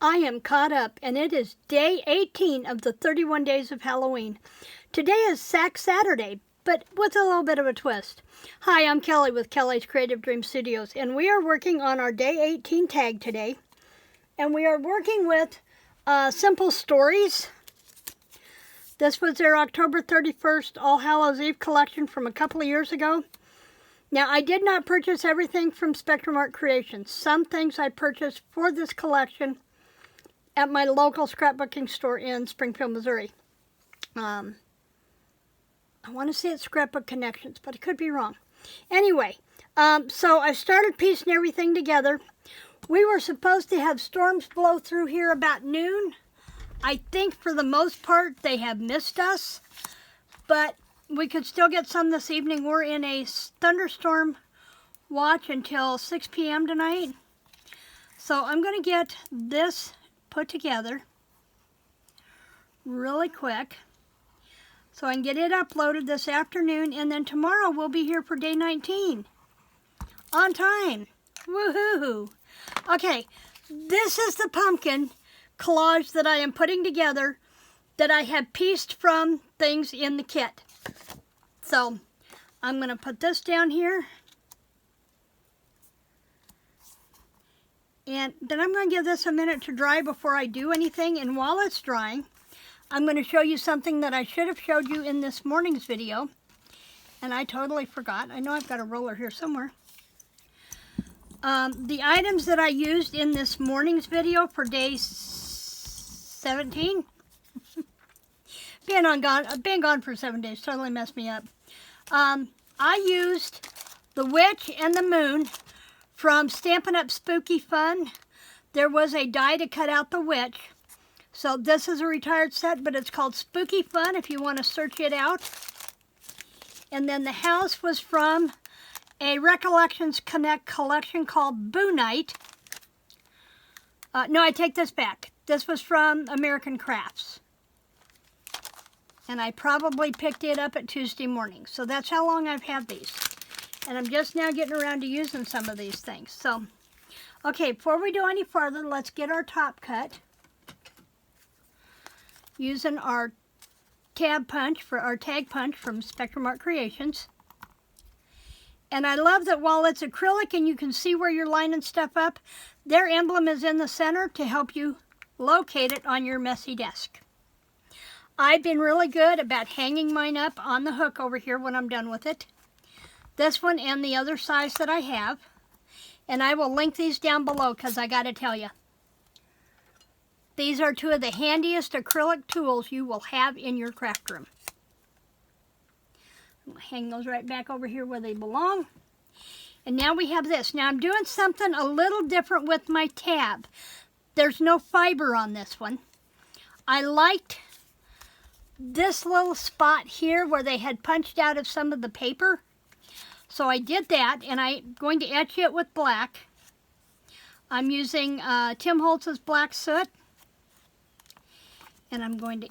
I am caught up, and it is day 18 of the 31 days of Halloween. Today is SACs Saturday, but with a little bit of a twist. Hi, I'm Kelly with Kelly's Creative Dream Studios, and we are working on our day 18 tag today. And we are working with Simple Stories. This was their October 31st All Hallows Eve collection from a couple of years ago. Now, I did not purchase everything from Spectrum Art Creations. Some things I purchased for this collection at my local scrapbooking store in Springfield, Missouri. I want to say it's Scrapbook Connections, but I could be wrong. Anyway, so I started piecing everything together. We were supposed to have storms blow through here about noon. I think for the most part they have missed us, but we could still get some this evening. We're in a thunderstorm watch until 6 p.m. tonight. So I'm going to get this put together really quick so I can get it uploaded this afternoon, and then tomorrow we'll be here for day 19 on time. Woohoo! Okay, this is the pumpkin collage that I am putting together that I have pieced from things in the kit. So I'm going to put this down here. And then I'm going to give this a minute to dry before I do anything. And while it's drying, I'm going to show you something that I should have showed you in this morning's video. And I totally forgot. I know I've got a roller here somewhere. The items that I used in this morning's video for day 17. Being gone for 7 days totally messed me up. I used the witch and the moon from Stampin' Up! Spooky Fun. There was a die to cut out the witch. So this is a retired set, but it's called Spooky Fun if you want to search it out. And then the house was from a Recollections Connect collection called Boo Night. No, I take this back. This was from American Crafts. And I probably picked it up at Tuesday morning. So that's how long I've had these. And I'm just now getting around to using some of these things. So, okay, before we do any further, let's get our top cut. Using our tab punch for our tag punch from Spectrum Art Creations. And I love that while it's acrylic and you can see where you're lining stuff up, their emblem is in the center to help you locate it on your messy desk. I've been really good about hanging mine up on the hook over here when I'm done with it. This one and the other size that I have. And I will link these down below because I got to tell you, these are two of the handiest acrylic tools you will have in your craft room. I'm going to hang those right back over here where they belong. And now we have this. Now I'm doing something a little different with my tab. There's no fiber on this one. I liked this little spot here where they had punched out of some of the paper. So I did that, and I'm going to etch it with black. I'm using Tim Holtz's black soot. And I'm going to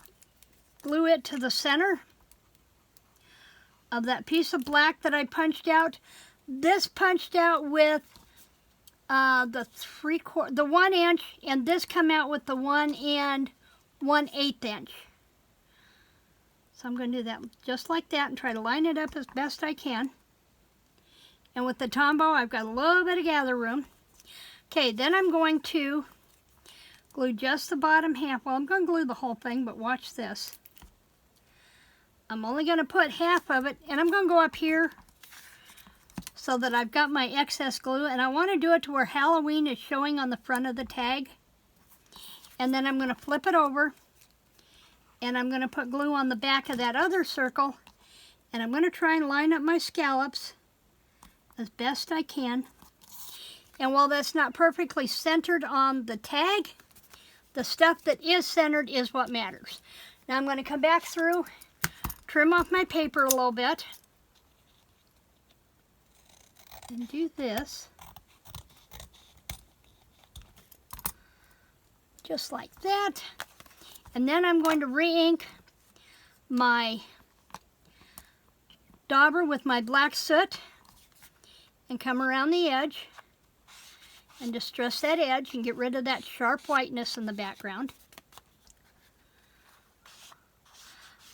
glue it to the center of that piece of black that I punched out. This punched out with the 1 inch, and this come out with the 1 1/8 inch. So I'm going to do that just like that and try to line it up as best I can. And with the Tombow, I've got a little bit of gather room. Okay, then I'm going to glue just the bottom half. Well, I'm going to glue the whole thing, but watch this. I'm only going to put half of it, and I'm going to go up here so that I've got my excess glue. And I want to do it to where Halloween is showing on the front of the tag. And then I'm going to flip it over, and I'm going to put glue on the back of that other circle. And I'm going to try and line up my scallops as best I can. And while that's not perfectly centered on the tag, the stuff that is centered is what matters. Now I'm going to come back through, trim off my paper a little bit, and do this. Just like that. And then I'm going to re-ink my dauber with my black soot and come around the edge and distress that edge and get rid of that sharp whiteness in the background.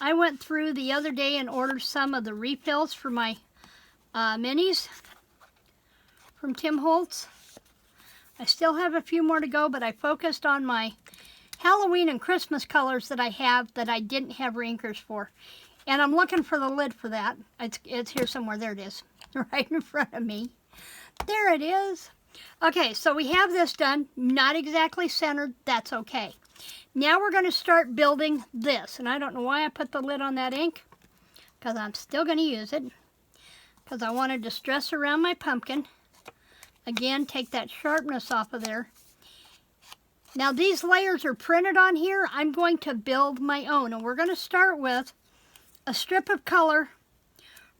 I went through the other day and ordered some of the refills for my minis from Tim Holtz. I still have a few more to go, but I focused on my Halloween and Christmas colors that I have that I didn't have reinkers for. And I'm looking for the lid for that. It's here somewhere. There it is, right in front of me. There it is. Okay, so we have this done. Not exactly centered. That's okay. Now we're going to start building this. And I don't know why I put the lid on that ink, because I'm still going to use it, because I want to distress around my pumpkin. Again, take that sharpness off of there. Now these layers are printed on here. I'm going to build my own. And we're going to start with a strip of color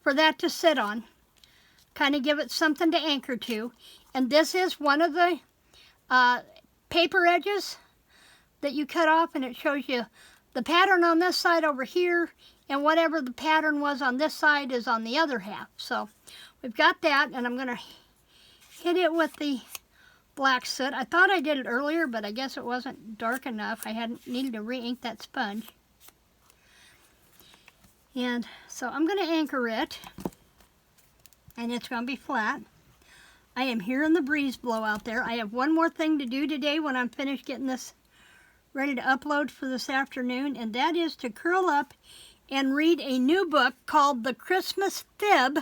for that to sit on. Kind of give it something to anchor to. And this is one of the paper edges that you cut off, and it shows you the pattern on this side over here, and whatever the pattern was on this side is on the other half. So we've got that, and I'm going to hit it with the black soot. I thought I did it earlier, but I guess it wasn't dark enough. I hadn't needed to re-ink that sponge. And so I'm going to anchor it, and it's going to be flat. I am hearing the breeze blow out there. I have one more thing to do today when I'm finished getting this ready to upload for this afternoon, and that is to curl up and read a new book called The Christmas Fib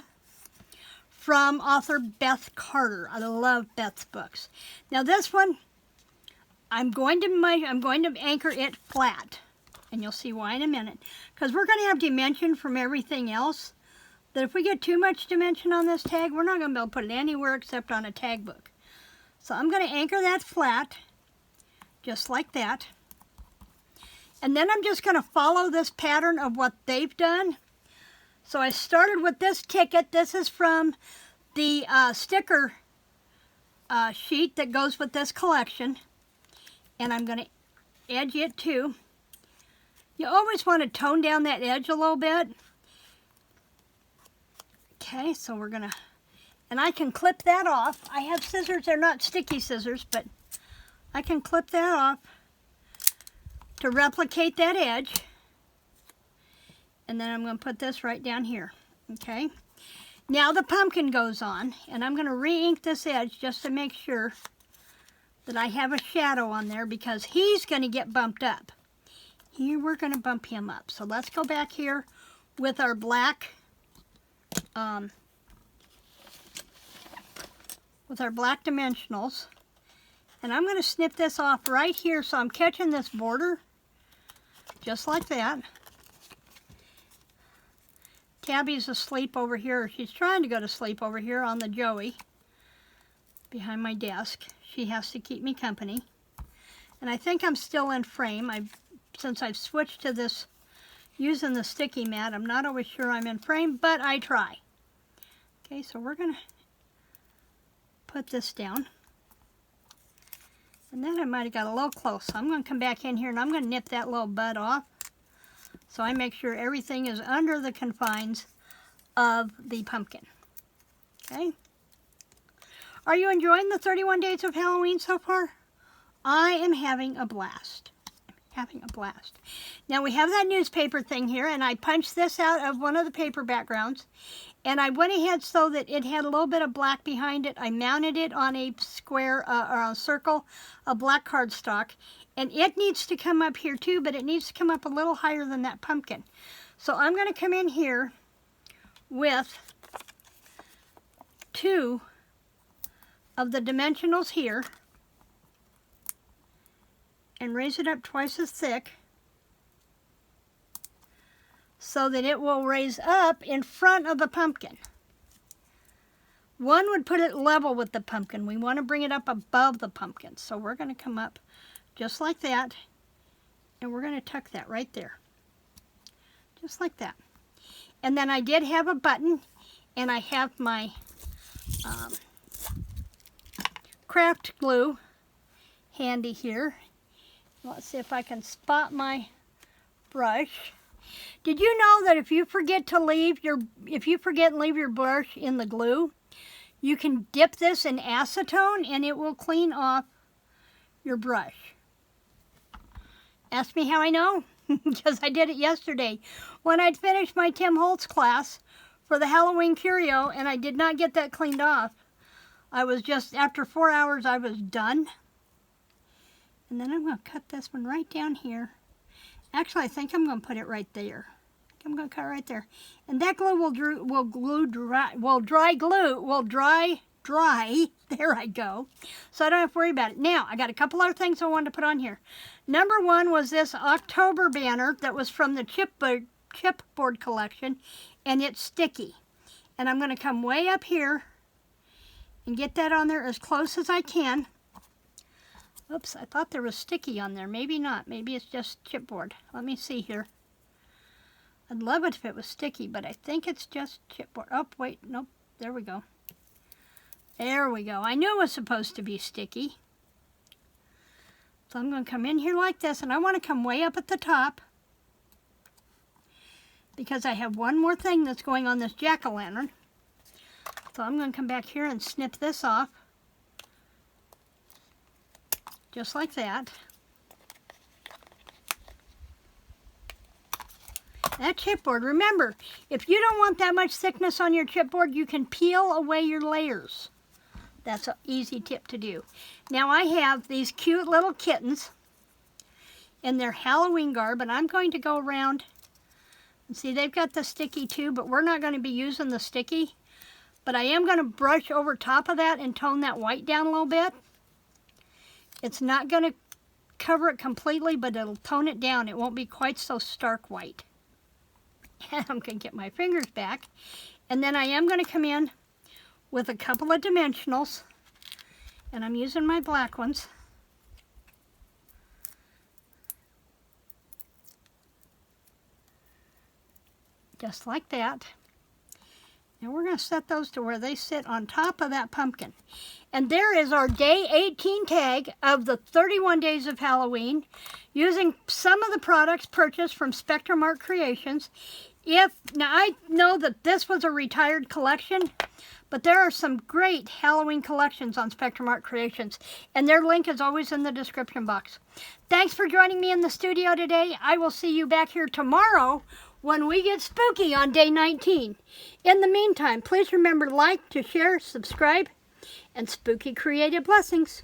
from author Beth Carter. I love Beth's books. Now this one, I'm going to anchor it flat, and you'll see why in a minute, because we're going to have dimension from everything else. That if we get too much dimension on this tag, we're not going to be able to put it anywhere except on a tag book. So I'm going to anchor that flat, just like that. And then I'm just going to follow this pattern of what they've done. So I started with this ticket. This is from the sticker sheet that goes with this collection. And I'm going to edge it too. You always want to tone down that edge a little bit. Okay, so we're going to, and I can clip that off. I have scissors. They're not sticky scissors, but I can clip that off to replicate that edge. And then I'm going to put this right down here. Okay. Now the pumpkin goes on, and I'm going to re-ink this edge just to make sure that I have a shadow on there, because he's going to get bumped up. Here we're going to bump him up. So let's go back here with our black dimensionals, and I'm going to snip this off right here, so I'm catching this border just like that. Tabby's asleep over here. She's trying to go to sleep over here on the Joey behind my desk. She has to keep me company, and I think I'm still in frame. Since I've switched to this using the sticky mat, I'm not always sure I'm in frame, but I try. Okay, so we're going to put this down. And then I might have got a little close. So I'm going to come back in here and I'm going to nip that little bud off, so I make sure everything is under the confines of the pumpkin. Okay. Are you enjoying the 31 days of Halloween so far? I am having a blast. Now we have that newspaper thing here, and I punched this out of one of the paper backgrounds, and I went ahead so that it had a little bit of black behind it. I mounted it on a square or a circle of black cardstock, and it needs to come up here too, but it needs to come up a little higher than that pumpkin. So I'm going to come in here with 2 of the dimensionals here and raise it up twice as thick so that it will raise up in front of the pumpkin. One would put it level with the pumpkin. We want to bring it up above the pumpkin. So we're going to come up just like that, and we're going to tuck that right there. Just like that. And then I did have a button, and I have my craft glue handy here. Let's see if I can spot my brush. Did you know that if you forget and leave your brush in the glue, You can dip this in acetone and it will clean off your brush. Ask me how I know, because I did it yesterday when I'd finished my Tim Holtz class for the Halloween curio, and I did not get that cleaned off. I was just, after 4 hours, I was done. And then I'm going to cut this one right down here. Actually, I think I'm going to put it right there. I'm going to cut right there. And that glue will dry. There I go. So I don't have to worry about it. Now, I got a couple other things I wanted to put on here. Number one was this October banner that was from the chipboard collection, and it's sticky. And I'm going to come way up here and get that on there as close as I can. Oops, I thought there was sticky on there. Maybe not. Maybe it's just chipboard. Let me see here. I'd love it if it was sticky, but I think it's just chipboard. Oh, wait, nope. There we go. There we go. I knew it was supposed to be sticky. So I'm going to come in here like this, and I want to come way up at the top because I have one more thing that's going on this jack-o'-lantern. So I'm going to come back here and snip this off. Just like that. That chipboard, remember, if you don't want that much thickness on your chipboard, you can peel away your layers. That's an easy tip to do. Now I have these cute little kittens in their Halloween garb, and I'm going to go around and see, they've got the sticky too, but we're not going to be using the sticky. But I am going to brush over top of that and tone that white down a little bit. It's not going to cover it completely, but it'll tone it down. It won't be quite so stark white. I'm going to get my fingers back. And then I am going to come in with a couple of dimensionals. And I'm using my black ones. Just like that. And we're going to set those to where they sit on top of that pumpkin. And there is our day 18 tag of the 31 days of Halloween, using some of the products purchased from Spectrum Art Creations. Now I know that this was a retired collection, but there are some great Halloween collections on Spectrum Art Creations, and their link is always in the description box. Thanks for joining me in the studio today. I will see you back here tomorrow when we get spooky on day 19. In the meantime, please remember to like, to share, subscribe, and spooky creative blessings.